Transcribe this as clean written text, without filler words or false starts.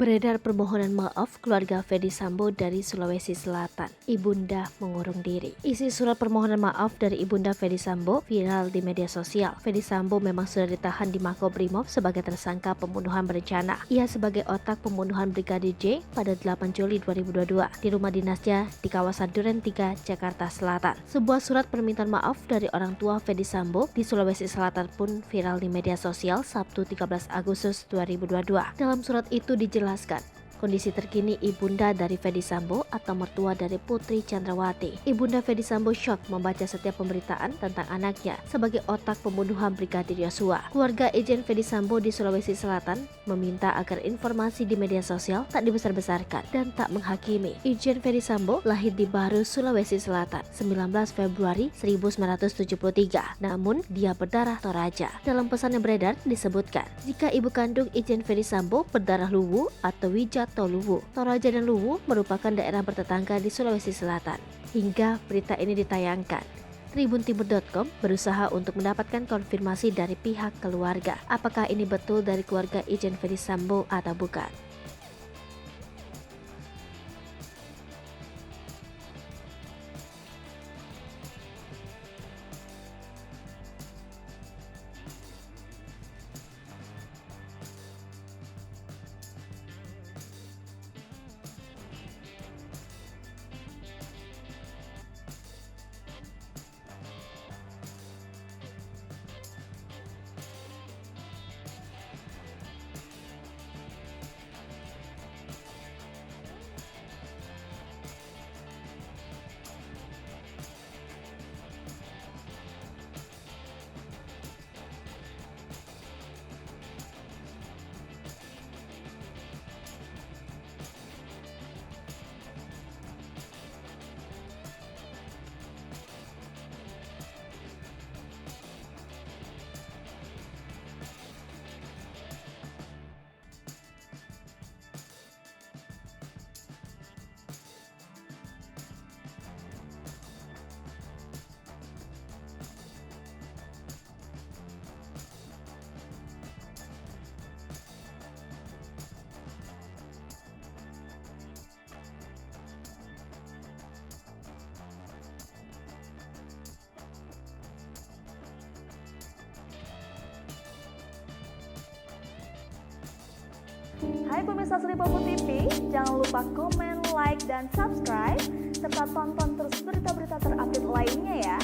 Beredar permohonan maaf keluarga Ferdy Sambo dari Sulawesi Selatan. Ibunda mengurung diri. Isi surat permohonan maaf dari Ibunda Ferdy Sambo viral di media sosial. Ferdy Sambo memang sudah ditahan di Makobrimob sebagai tersangka pembunuhan berencana. Ia sebagai otak pembunuhan Brigadir J pada 8 Juli 2022 di rumah dinasnya di kawasan Duren 3, Jakarta Selatan. Sebuah surat permintaan maaf dari orang tua Ferdy Sambo di Sulawesi Selatan pun viral di media sosial Sabtu 13 Agustus 2022. Dalam surat itu dijelaskan kondisi terkini ibunda dari Ferdy Sambo atau mertua dari Putri Chandrawati. Ibunda Ferdy Sambo syok membaca setiap pemberitaan tentang anaknya sebagai otak pembunuhan Brigadir Yosua. Keluarga Irjen Ferdy Sambo di Sulawesi Selatan meminta agar informasi di media sosial tak dibesar-besarkan dan tak menghakimi. Irjen Ferdy Sambo lahir di Baru, Sulawesi Selatan, 19 Februari 1973. Namun dia berdarah Toraja. Dalam pesan yang beredar disebutkan, jika ibu kandung Irjen Ferdy Sambo berdarah Luwu atau Wijat atau Luwu. Toraja dan Luwu merupakan daerah bertetangga di Sulawesi Selatan. Hingga berita ini ditayangkan, tribuntimur.com berusaha untuk mendapatkan konfirmasi dari pihak keluarga. Apakah ini betul dari keluarga Irjen Ferdy Sambo atau bukan? Hai pemirsa Sri Popo TV, jangan lupa komen, like, dan subscribe, serta tonton terus berita-berita terupdate lainnya ya.